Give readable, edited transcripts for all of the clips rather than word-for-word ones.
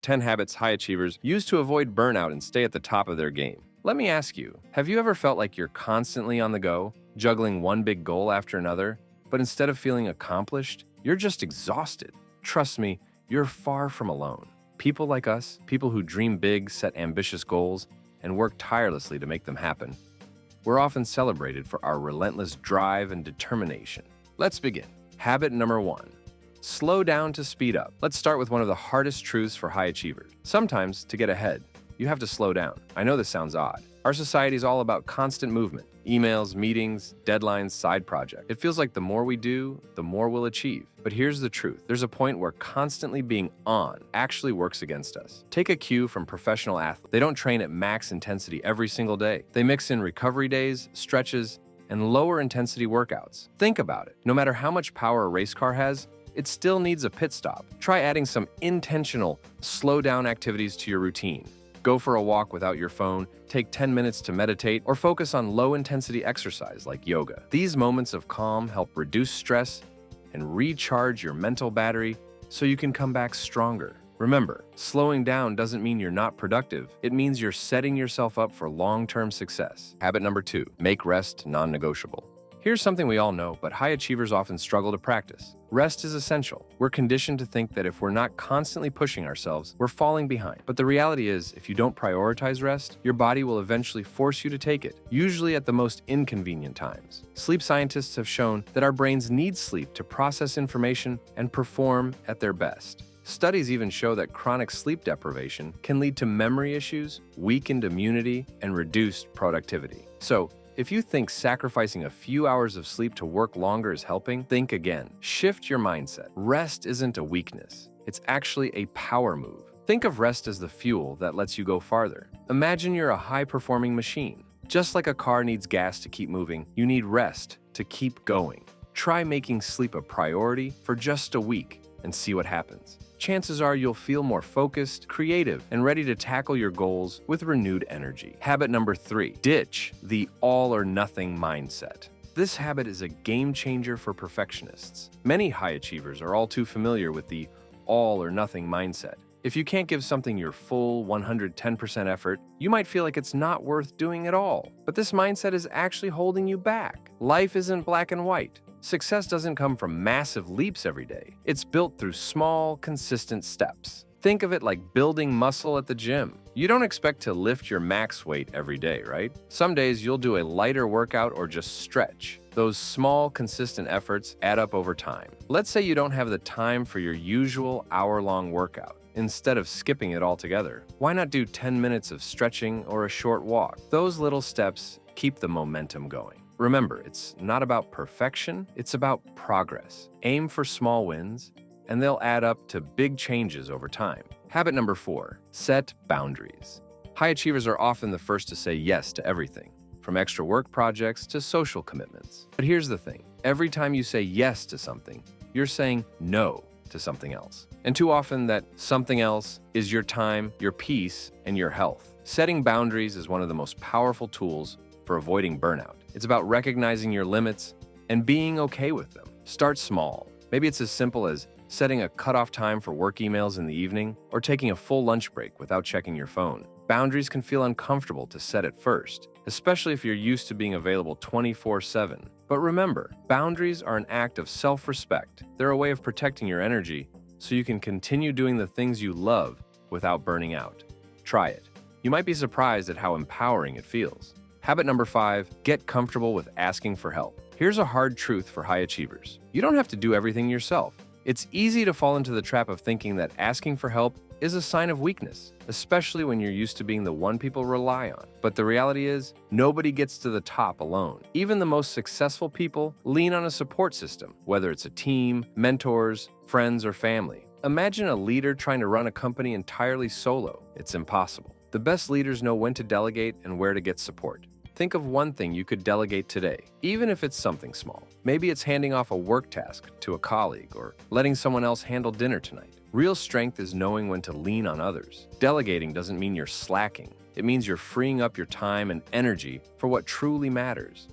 10 habits high achievers use to avoid burnout and stay at the top of their game. Let me ask you, have you ever felt like you're constantly on the go, juggling one big goal after another, but instead of feeling accomplished, you're just exhausted? Trust me, you're far from alone. People like us, people who dream big, set ambitious goals, and work tirelessly to make them happen, we're often celebrated for our relentless drive and determination. Let's begin. Habit number 1. Slow down to speed up. Let's start with one of the hardest truths for high achievers. Sometimes, to get ahead, you have to slow down. I know this sounds odd. Our society is all about constant movement. Emails, meetings, deadlines, side projects. It feels like the more we do, the more we'll achieve. But here's the truth. There's a point where constantly being on actually works against us. Take a cue from professional athletes. They don't train at max intensity every single day. They mix in recovery days, stretches, and lower intensity workouts. Think about it. No matter how much power a race car has, it still needs a pit stop. Try adding some intentional, slow-down activities to your routine. Go for a walk without your phone, take 10 minutes to meditate, or focus on low-intensity exercise like yoga. These moments of calm help reduce stress and recharge your mental battery so you can come back stronger. Remember, slowing down doesn't mean you're not productive. It means you're setting yourself up for long-term success. Habit number 2, make rest non-negotiable. Here's something we all know, but high achievers often struggle to practice. Rest is essential. We're conditioned to think that if we're not constantly pushing ourselves, we're falling behind. But the reality is, if you don't prioritize rest, your body will eventually force you to take it, usually at the most inconvenient times. Sleep scientists have shown that our brains need sleep to process information and perform at their best. Studies even show that chronic sleep deprivation can lead to memory issues, weakened immunity, and reduced productivity. So, if you think sacrificing a few hours of sleep to work longer is helping, think again. Shift your mindset. Rest isn't a weakness. It's actually a power move. Think of rest as the fuel that lets you go farther. Imagine you're a high-performing machine. Just like a car needs gas to keep moving, you need rest to keep going. Try making sleep a priority for just a week and see what happens. Chances are you'll feel more focused, creative, and ready to tackle your goals with renewed energy. Habit number 3, ditch the all-or-nothing mindset. This habit is a game changer for perfectionists. Many high achievers are all too familiar with the all-or-nothing mindset. If you can't give something your full 110% effort, you might feel like it's not worth doing at all. But this mindset is actually holding you back. Life isn't black and white. Success doesn't come from massive leaps every day. It's built through small, consistent steps. Think of it like building muscle at the gym. You don't expect to lift your max weight every day, right? Some days you'll do a lighter workout or just stretch. Those small, consistent efforts add up over time. Let's say you don't have the time for your usual hour-long workout. Instead of skipping it altogether, why not do 10 minutes of stretching or a short walk? Those little steps keep the momentum going. Remember, it's not about perfection, it's about progress. Aim for small wins, and they'll add up to big changes over time. Habit number 4, set boundaries. High achievers are often the first to say yes to everything, from extra work projects to social commitments. But here's the thing, every time you say yes to something, you're saying no to something else. And too often that something else is your time, your peace, and your health. Setting boundaries is one of the most powerful tools for avoiding burnout. It's about recognizing your limits and being okay with them. Start small. Maybe it's as simple as setting a cutoff time for work emails in the evening or taking a full lunch break without checking your phone. Boundaries can feel uncomfortable to set at first, especially if you're used to being available 24/7. But remember, boundaries are an act of self-respect. They're a way of protecting your energy so you can continue doing the things you love without burning out. Try it. You might be surprised at how empowering it feels. Habit number 5, get comfortable with asking for help. Here's a hard truth for high achievers. You don't have to do everything yourself. It's easy to fall into the trap of thinking that asking for help is a sign of weakness, especially when you're used to being the one people rely on. But the reality is, nobody gets to the top alone. Even the most successful people lean on a support system, whether it's a team, mentors, friends, or family. Imagine a leader trying to run a company entirely solo. It's impossible. The best leaders know when to delegate and where to get support. Think of one thing you could delegate today, even if it's something small. Maybe it's handing off a work task to a colleague or letting someone else handle dinner tonight. Real strength is knowing when to lean on others. Delegating doesn't mean you're slacking. It means you're freeing up your time and energy for what truly matters.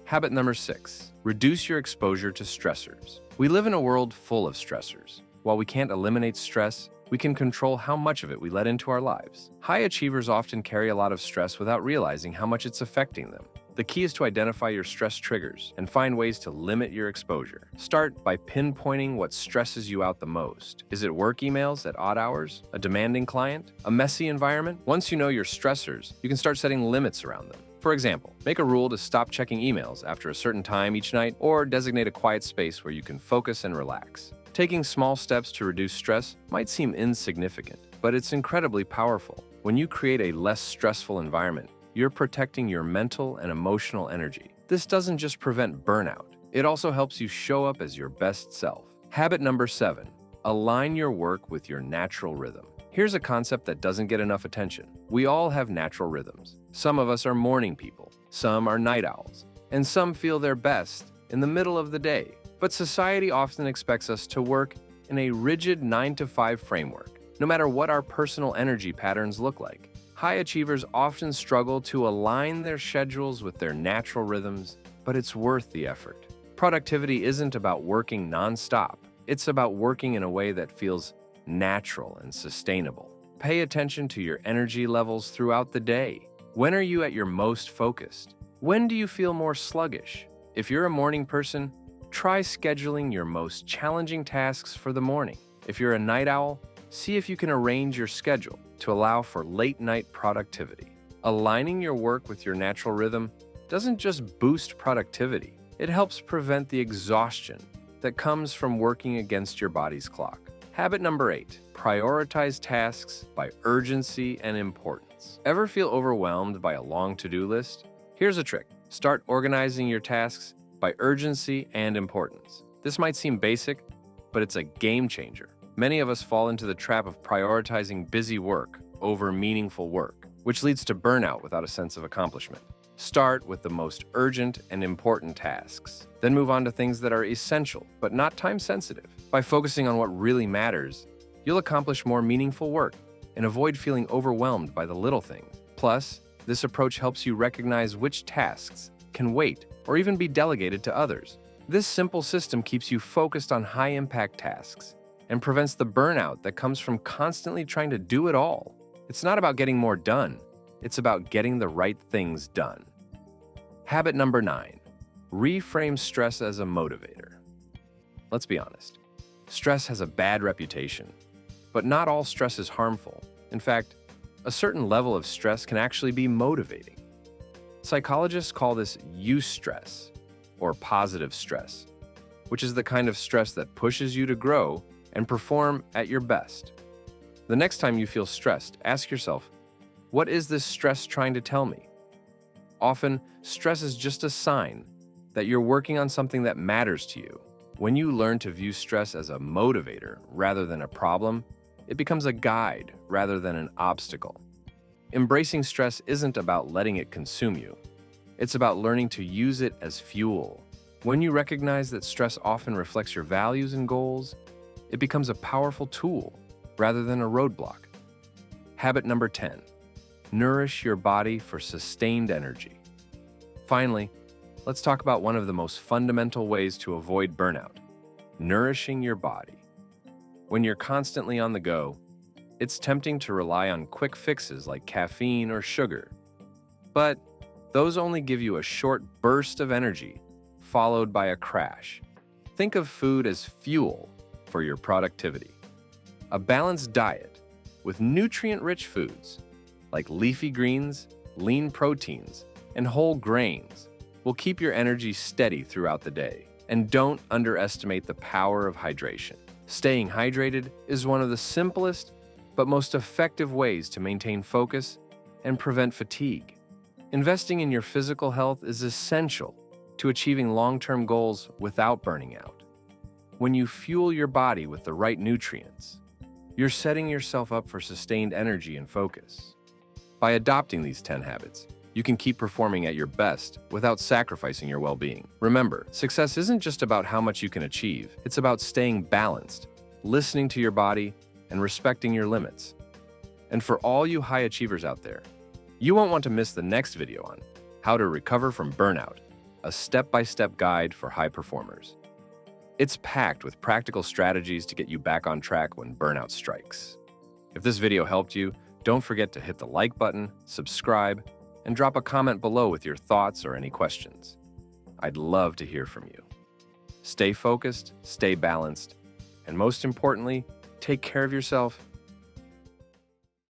Habit number 6, reduce your exposure to stressors. We live in a world full of stressors. While we can't eliminate stress, we can control how much of it we let into our lives. High achievers often carry a lot of stress without realizing how much it's affecting them. The key is to identify your stress triggers and find ways to limit your exposure. Start by pinpointing what stresses you out the most. Is it work emails at odd hours? A demanding client? A messy environment? Once you know your stressors, you can start setting limits around them. For example, make a rule to stop checking emails after a certain time each night, or designate a quiet space where you can focus and relax. Taking small steps to reduce stress might seem insignificant, but it's incredibly powerful. When you create a less stressful environment, you're protecting your mental and emotional energy. This doesn't just prevent burnout, it also helps you show up as your best self. Habit number 7, align your work with your natural rhythm. Here's a concept that doesn't get enough attention. We all have natural rhythms. Some of us are morning people, some are night owls, and some feel their best in the middle of the day. But society often expects us to work in a rigid 9-to-5 framework, no matter what our personal energy patterns look like. High achievers often struggle to align their schedules with their natural rhythms, but it's worth the effort. Productivity isn't about working non-stop. It's about working in a way that feels natural and sustainable. Pay attention to your energy levels throughout the day. When are you at your most focused? When do you feel more sluggish? If you're a morning person, try scheduling your most challenging tasks for the morning. If you're a night owl, see if you can arrange your schedule to allow for late-night productivity. Aligning your work with your natural rhythm doesn't just boost productivity, it helps prevent the exhaustion that comes from working against your body's clock. Habit number 8, prioritize tasks by urgency and importance. Ever feel overwhelmed by a long to-do list? Here's a trick. Start organizing your tasks by urgency and importance. This might seem basic, but it's a game changer. Many of us fall into the trap of prioritizing busy work over meaningful work, which leads to burnout without a sense of accomplishment. Start with the most urgent and important tasks. Then move on to things that are essential, but not time-sensitive. By focusing on what really matters, you'll accomplish more meaningful work and avoid feeling overwhelmed by the little things. Plus, this approach helps you recognize which tasks can wait or even be delegated to others. This simple system keeps you focused on high-impact tasks and prevents the burnout that comes from constantly trying to do it all. It's not about getting more done, it's about getting the right things done. Habit number 9, reframe stress as a motivator. Let's be honest, stress has a bad reputation, but not all stress is harmful. In fact, a certain level of stress can actually be motivating. Psychologists call this eustress, or positive stress, which is the kind of stress that pushes you to grow and perform at your best. The next time you feel stressed, ask yourself, what is this stress trying to tell me? Often, stress is just a sign that you're working on something that matters to you. When you learn to view stress as a motivator rather than a problem, it becomes a guide rather than an obstacle. Embracing stress isn't about letting it consume you. It's about learning to use it as fuel. When you recognize that stress often reflects your values and goals, it becomes a powerful tool rather than a roadblock. Habit number 10, nourish your body for sustained energy. Finally, let's talk about one of the most fundamental ways to avoid burnout, nourishing your body. When you're constantly on the go, it's tempting to rely on quick fixes like caffeine or sugar. But those only give you a short burst of energy, followed by a crash. Think of food as fuel for your productivity. A balanced diet with nutrient-rich foods like leafy greens, lean proteins, and whole grains will keep your energy steady throughout the day. And don't underestimate the power of hydration. Staying hydrated is one of the simplest but most effective ways to maintain focus and prevent fatigue. Investing in your physical health is essential to achieving long-term goals without burning out. When you fuel your body with the right nutrients, you're setting yourself up for sustained energy and focus. By adopting these 10 habits, you can keep performing at your best without sacrificing your well-being. Remember, success isn't just about how much you can achieve, it's about staying balanced, listening to your body, and respecting your limits. And for all you high achievers out there, you won't want to miss the next video on how to recover from burnout, a step-by-step guide for high performers. It's packed with practical strategies to get you back on track when burnout strikes. If this video helped you, don't forget to hit the like button, subscribe, and drop a comment below with your thoughts or any questions. I'd love to hear from you. Stay focused, stay balanced, and most importantly, take care of yourself